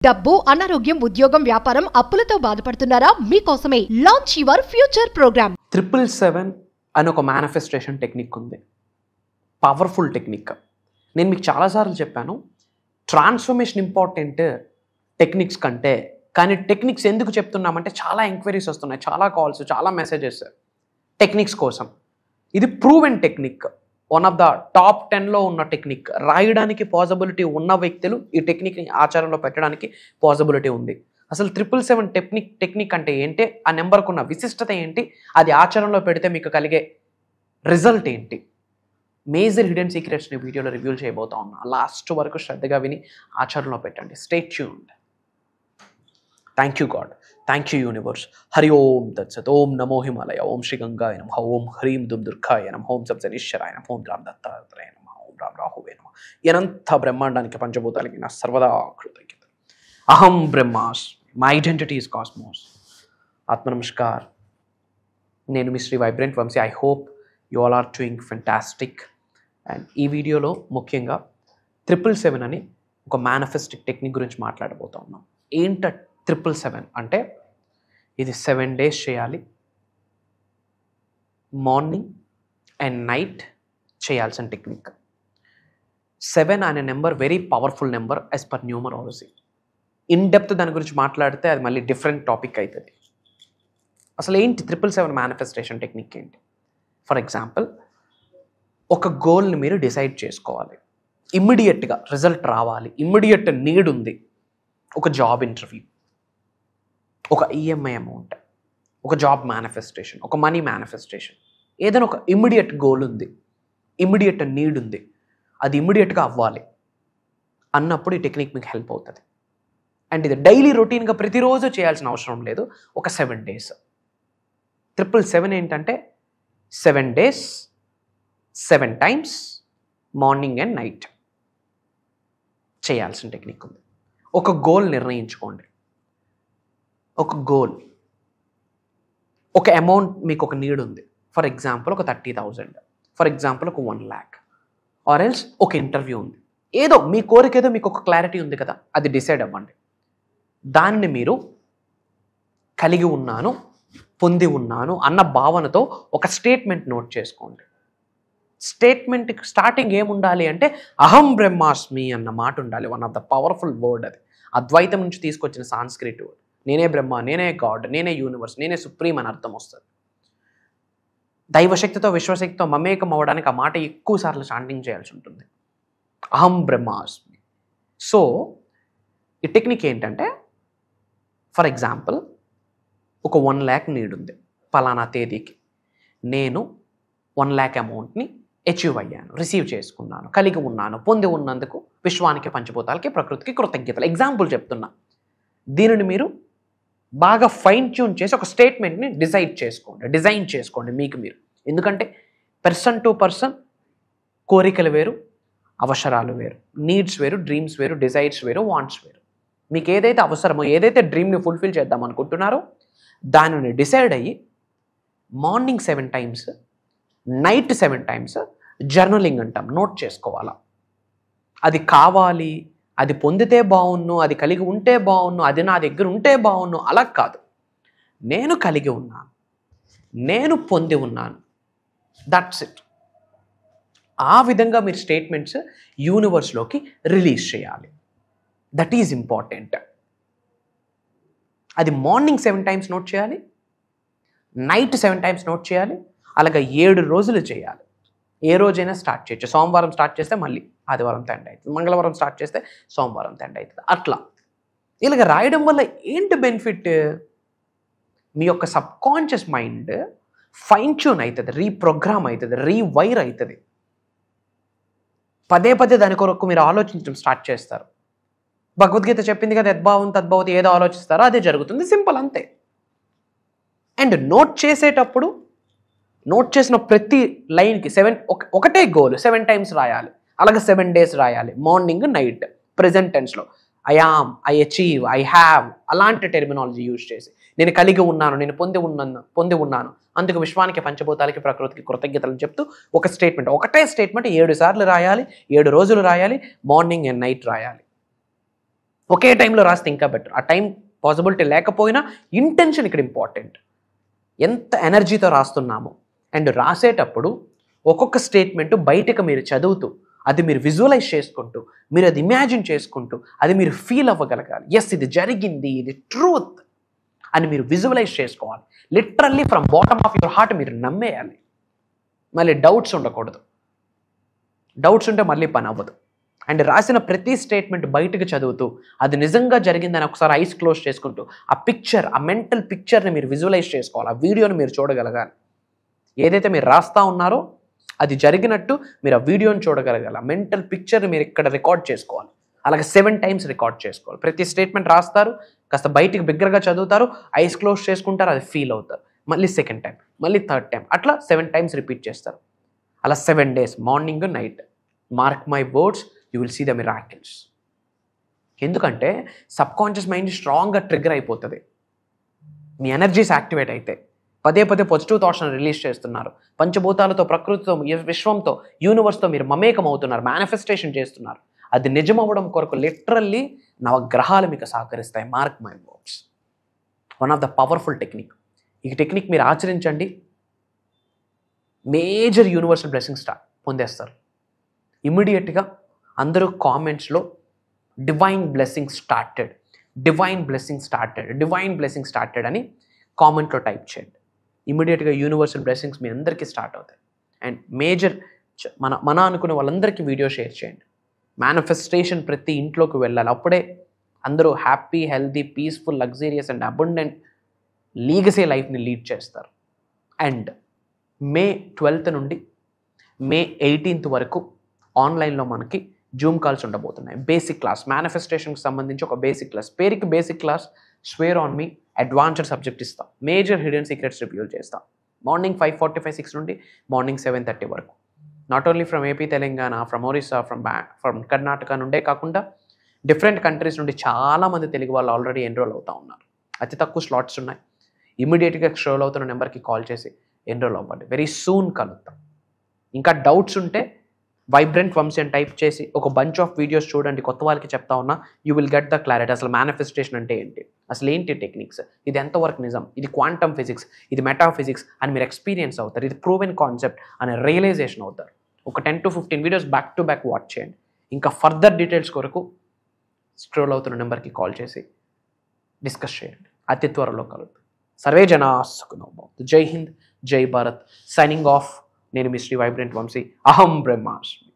డబ్బు, అనారోగ్యం, ఉద్యోగం, వ్యాపారం, అప్పులతో బాధపడుతున్నారా? మీకోసమే లాంచ్ యువర్ ఫ్యూచర్ ప్రోగ్రామ్. 777 అని ఒక మేనిఫెస్టేషన్ టెక్నిక్ ఉంది. Powerful technique. నేను మీకు చాలాసార్లు చెప్పాను, ట్రాన్స్ఫర్మేషన్ ఇంపార్టెంట్ టెక్నిక్స్ కంటే. కానీ టెక్నిక్స్ ఎందుకు చెప్తున్నామంటే చాలా ఎంక్వైరీస్ వస్తున్నాయి, చాలా కాల్స్, చాలా మెసేజెస్ టెక్నిక్స్ కోసం. ఇది proven technique, one of the top 10లో ఉన్న టెక్నిక్. రాయడానికి పాసిబిలిటీ ఉన్న వ్యక్తులు ఈ టెక్నిక్ని ఆచరణలో పెట్టడానికి పాసిబిలిటీ ఉంది. అసలు 777 టెక్నిక్ అంటే ఏంటి, ఆ నెంబర్కు ఉన్న విశిష్టత ఏంటి, అది ఆచరణలో పెడితే మీకు కలిగే రిజల్ట్ ఏంటి, మేజర్ హిడెన్ సీక్రెట్స్ని వీడియోలో రివ్యూ చేయబోతా ఉన్నా. లాస్ట్ వరకు శ్రద్ధగా విని ఆచరణలో పెట్టండి. Stay tuned. Thank you God, thank you universe. హరి ఓం తత్సత్. ఓం నమో హిమాలయ. ఓం శ్రీ గంగాయ నమః. ఓం హ్రీం దుమ్ దుర్గాయ నమః. ఓం సప్తనీశ్వరాయ నమః. ఓం రామ్ దత్తాత్రేయ నమః. ఓం రామ్ రాహువే నమః. ఎనంత బ్రహ్మాండానికి పంచభూతాలకి నా సర్వదా కృతజ్ఞత. అహం బ్రహ్మాస్మి. My identity is cosmos. ఆత్మ నమస్కార్. నేను మీ Shri vibrant Vamshi. I hope you all are doing fantastic. And ఈ వీడియోలో ముఖ్యంగా 777 అని ఒక మేనిఫెస్టిక్ టెక్నిక్ గురించి మాట్లాడబోతా ఉన్నాం. ఏంట 777 అంటే, ఇది 7 days చేయాలి. మార్నింగ్ అండ్ నైట్ చేయాల్సిన టెక్నిక్. 7 అనే number very powerful number as per numerology. In depth దాని గురించి మాట్లాడితే అది మళ్ళీ డిఫరెంట్ టాపిక్ అవుతుంది. అసలు ఏంటి 777 మేనిఫెస్టేషన్ టెక్నిక్ ఏంటి? ఫర్ ఎగ్జాంపుల్, ఒక గోల్ని మీరు డిసైడ్ చేసుకోవాలి. ఇమ్మీడియట్గా రిజల్ట్ రావాలి, ఇమ్మీడియట్ నీడ్ ఉంది. ఒక జాబ్ ఇంటర్వ్యూ, ఒక ఈఎంఐ అమౌంట్, ఒక జాబ్ మేనిఫెస్టేషన్, ఒక మనీ మేనిఫెస్టేషన్, ఏదైనా ఒక ఇమ్మీడియట్ గోల్ ఉంది, ఇమ్మీడియట్ నీడ్ ఉంది, అది ఇమ్మీడియట్గా అవ్వాలి అన్నప్పుడు ఈ టెక్నిక్ మీకు హెల్ప్ అవుతుంది. అండ్ ఇది డైలీ రొటీన్గా ప్రతిరోజు చేయాల్సిన అవసరం లేదు. ఒక 7 days. 777 ఏంటంటే 7 days 7 times morning and night చేయాల్సిన టెక్నిక్ ఉంది. ఒక గోల్ నిర్ణయించుకోండి. ఒక గోల్, ఒక అమౌంట్, మీకు ఒక నీడ్ ఉంది. ఫర్ ఎగ్జాంపుల్ ఒక 30,000, ఫర్ ఎగ్జాంపుల్ ఒక 1 lakh, ఆర్ ఎల్స్ ఒక ఇంటర్వ్యూ ఉంది. ఏదో మీ కోరిక, ఏదో మీకు ఒక క్లారిటీ ఉంది కదా, అది డిసైడ్ అవ్వండి. దాన్ని మీరు కలిగి ఉన్నాను, పొంది ఉన్నాను అన్న భావనతో ఒక స్టేట్మెంట్ నోట్ చేసుకోండి. స్టేట్మెంట్ స్టార్టింగ్ ఏముండాలి అంటే అహం బ్రహ్మాస్మి అన్న మాట ఉండాలి. One of the powerful word అది. అద్వైతం నుంచి తీసుకొచ్చిన సాంస్క్రిట్ వర్డ్. నేనే బ్రహ్మ, నేనే గాడ్, నేనే యూనివర్స్, నేనే సుప్రీం అని అర్థం వస్తుంది. దైవశక్తితో విశ్వశక్తితో మమేకం అవ్వడానికి ఆ మాట ఎక్కువ సార్లు చాంటింగ్ చేయాల్సి ఉంటుంది. అహం బ్రహ్మాస్మి. సో ఈ టెక్నిక్ ఏంటంటే, ఫర్ ఎగ్జాంపుల్ ఒక 1 lakh నీడ్ ఉంది. పలానా తేదీకి నేను 1 lakh అమౌంట్ని అచీవ్ అయ్యాను, రిసీవ్ చేసుకున్నాను, కలిగి ఉన్నాను, పొంది ఉన్నందుకు విశ్వానికి, పంచభూతాలకి, ప్రకృతికి కృతజ్ఞతలు. ఎగ్జాంపుల్ చెప్తున్నా. దీనిని మీరు బాగా ఫైన్ ట్యూన్ చేసి ఒక స్టేట్మెంట్ని డిజైన్ చేసుకోండి మీకు మీరు. ఎందుకంటే పర్సన్ టు పర్సన్ కోరికలు వేరు, అవసరాలు వేరు, నీడ్స్ వేరు, డ్రీమ్స్ వేరు, డిజైర్స్ వేరు, వాంట్స్ వేరు. మీకు ఏదైతే అవసరమో, ఏదైతే డ్రీమ్ని ఫుల్ఫిల్ చేద్దాం అనుకుంటున్నారో దానిని డిసైడ్ అయ్యి morning 7 times, night 7 times journaling అంటాం, నోట్ చేసుకోవాలా. అది కావాలి, అది పొందితే బాగున్ను, అది కలిగి ఉంటే బాగున్ను, అది నా దగ్గర ఉంటే బాగున్ను, అలా కాదు. నేను కలిగి ఉన్నాను, నేను పొంది ఉన్నాను, దట్స్ ఇట్. ఆ విధంగా మీరు స్టేట్మెంట్స్ యూనివర్స్లోకి రిలీజ్ చేయాలి. That is important. అది మార్నింగ్ 7 times నోట్ చేయాలి, నైట్ 7 times నోట్ చేయాలి. అలాగే 7 రోజులు చేయాలి. ఏ రోజైనా స్టార్ట్ చేయొచ్చు. సోమవారం స్టార్ట్ చేస్తే మళ్ళీ ఆదివారం ఎండ్ అవుతుంది, మంగళవారం స్టార్ట్ చేస్తే సోమవారం ఎండ్ అవుతుంది. అట్లా ఇలాగ రాయడం వల్ల ఏంటి బెనిఫిట్? మీ యొక్క సబ్కాన్షియస్ మైండ్ ఫైన్ ట్యూన్ అవుతుంది, రీప్రోగ్రామ్ అవుతుంది, రీవైర్ అవుతుంది. పదే పదే దాని కొరకు మీరు ఆలోచించడం స్టార్ట్ చేస్తారు. భగవద్గీత చెప్పింది కదా, యద్భావం తద్భవతి, ఏదో ఆలోచిస్తారో అదే జరుగుతుంది. సింపుల్, అంతే. అండ్ నోట్ చేసేటప్పుడు నోట్ చేసిన ప్రతి లైన్కి ఒకటే గోల్ 7 times రాయాలి. అలాగే 7 days రాయాలి, మార్నింగ్ నైట్. ప్రెజెంట్ టెన్స్లో I am, I achieve, I have అలాంటి టెర్మినాలజీ యూజ్ చేసి నేను కలిగి ఉన్నాను, నేను పొంది ఉన్నాను, అందుకు విశ్వానికి, పంచభూతాలకి, ప్రకృతికి కృతజ్ఞతలు చెప్తూ ఒక స్టేట్మెంట్, ఒకటే స్టేట్మెంట్ 7 సార్లు రాయాలి, 7 రోజులు రాయాలి, మార్నింగ్ అండ్ నైట్ రాయాలి. ఒకే టైంలో రాస్తే ఇంకా బెటర్. ఆ టైం పాసిబిలిటీ లేకపోయినా ఇంటెన్షన్ ఇక్కడ ఇంపార్టెంట్. ఎంత ఎనర్జీతో రాస్తున్నాము. అండ్ రాసేటప్పుడు ఒక్కొక్క స్టేట్మెంట్ బయటకు మీరు చదువుతూ, అది మీరు విజువలైజ్ చేసుకుంటూ, మీరు అది ఇమాజిన్ చేసుకుంటూ, అది మీరు ఫీల్ అవ్వగలగాలి. ఎస్, ఇది జరిగింది, ఇది ట్రూత్ అని మీరు విజువలైజ్ చేసుకోవాలి. Literally from bottom of your heart మీరు నమ్మేయాలి. మళ్ళీ డౌట్స్ ఉండకూడదు. డౌట్స్ ఉంటే మళ్ళీ పని అవ్వదు. అండ్ రాసిన ప్రతి స్టేట్మెంట్ బయటకు చదువుతూ, అది నిజంగా జరిగిందని ఒకసారి ఐస్ క్లోజ్ చేసుకుంటూ, ఆ పిక్చర్, ఆ మెంటల్ పిక్చర్ని మీరు విజువలైజ్ చేసుకోవాలి. ఆ వీడియోని మీరు చూడగలగాలి. ఏదైతే మీరు రాస్తా ఉన్నారో అది జరిగినట్టు మీరు ఆ వీడియోని చూడగలగాలి. ఆ మెంటల్ పిక్చర్ని మీరు ఇక్కడ రికార్డ్ చేసుకోవాలి. అలాగే 7 times రికార్డ్ చేసుకోవాలి. ప్రతి స్టేట్మెంట్ రాస్తారు, కాస్త బయటికి బిగ్గరగా చదువుతారు, ఐస్ క్లోజ్ చేసుకుంటారు, అది ఫీల్ అవుతారు. మళ్ళీ 2nd time, మళ్ళీ 3rd time, అట్లా 7 times రిపీట్ చేస్తారు. అలా 7 days, morning night. Mark my words, you will see the miracles. ఎందుకంటే సబ్కాన్షియస్ మైండ్ స్ట్రాంగ్గా ట్రిగ్గర్ అయిపోతుంది. మీ ఎనర్జీస్ యాక్టివేట్ అయితే పదే పదే పాజిటివ్ థాట్స్ని రిలీజ్ చేస్తున్నారు. పంచభూతాలతో, ప్రకృతితో, విశ్వంతో, యూనివర్స్తో మీరు మమేకం అవుతున్నారు, మేనిఫెస్టేషన్ చేస్తున్నారు. అది నిజమవ్వడం కొరకు లిటరల్లీ నవగ్రహాలు మీకు సహకరిస్తాయి. Mark my words. One of the powerful technique. ఈ టెక్నిక్ మీరు ఆచరించండి, మేజర్ యూనివర్సల్ బ్లెస్సింగ్స్ పొందేస్తారు. ఇమ్మీడియట్గా అందరూ కామెంట్స్లో divine blessing started, divine blessing started, divine blessing started అని కామెంట్లో టైప్ చేయండి. ఇమ్మీడియట్గా యూనివర్సల్ బ్లెస్సింగ్స్ మీ అందరికీ స్టార్ట్ అవుతాయి. అండ్ మేజర్ మన అనుకునే వాళ్ళందరికీ వీడియో షేర్ చేయండి. మేనిఫెస్టేషన్ ప్రతి ఇంట్లోకి వెళ్ళాలి. అప్పుడే అందరూ happy, healthy, peaceful, luxurious and abundant legacy లైఫ్ని లీడ్ చేస్తారు. అండ్ May 12th నుండి May 18th వరకు ఆన్లైన్లో మనకి జూమ్ కాల్స్ ఉండబోతున్నాయి. బేసిక్ క్లాస్, మేనిఫెస్టేషన్కి సంబంధించి ఒక బేసిక్ క్లాస్, పేరుకి basic class, square on me, advanced subject ఇస్తాం. మేజర్ హిడెన్ సీక్రెట్స్ రివ్యూల్ చేస్తాం. మార్నింగ్ 5:45, 6 నుండి మార్నింగ్ 7:30 వరకు. Not only from AP, Telangana, from Orissa, from Karnataka నుండే కాకుండా డిఫరెంట్ కంట్రీస్ నుండి చాలామంది తెలుగు వాళ్ళు ఆల్రెడీ ఎన్రోల్ అవుతూ ఉన్నారు. అతి తక్కువ స్లాట్స్ ఉన్నాయి. ఇమీడియట్గా స్క్రోల్ అవుతున్న నెంబర్కి కాల్ చేసి ఎన్రోల్ అవ్వండి. వెరీ సూన్ కలుద్దాం. ఇంకా డౌట్స్ ఉంటే వైబ్రెంట్ వంశీ అని టైప్ చేసి ఒక బంచ్ ఆఫ్ వీడియోస్ చూడండి. కొత్త వాళ్ళకి చెప్తా ఉన్నా, you will get the clarity. అసలు మేనిఫెస్టేషన్ అంటే ఏంటి, అసలు ఏంటి టెక్నిక్స్, ఇది ఎంతవరకు నిజం, ఇది క్వాంటమ్ ఫిజిక్స్, ఇది మెటాఫిజిక్స్ అని మీరు ఎక్స్పీరియన్స్ అవుతారు. ఇది ప్రూవెన్ కాన్సెప్ట్ అనే రియలైజేషన్ అవుతారు. ఒక 10 to 15 videos back to back watch చేయండి. ఇంకా ఫర్దర్ డీటెయిల్స్ కొరకు స్క్రోల్ అవుతున్న నెంబర్కి కాల్ చేసి డిస్కస్ చేయండి. అతి త్వరలో కలుద్దాం. సర్వే జనా సుఖినో భవంతు. జై హింద్, జై భారత్. Signing off. నేను మీ శ్రీ వైబ్రెంట్ వంశీ. అహం బ్రహ్మాస్మి.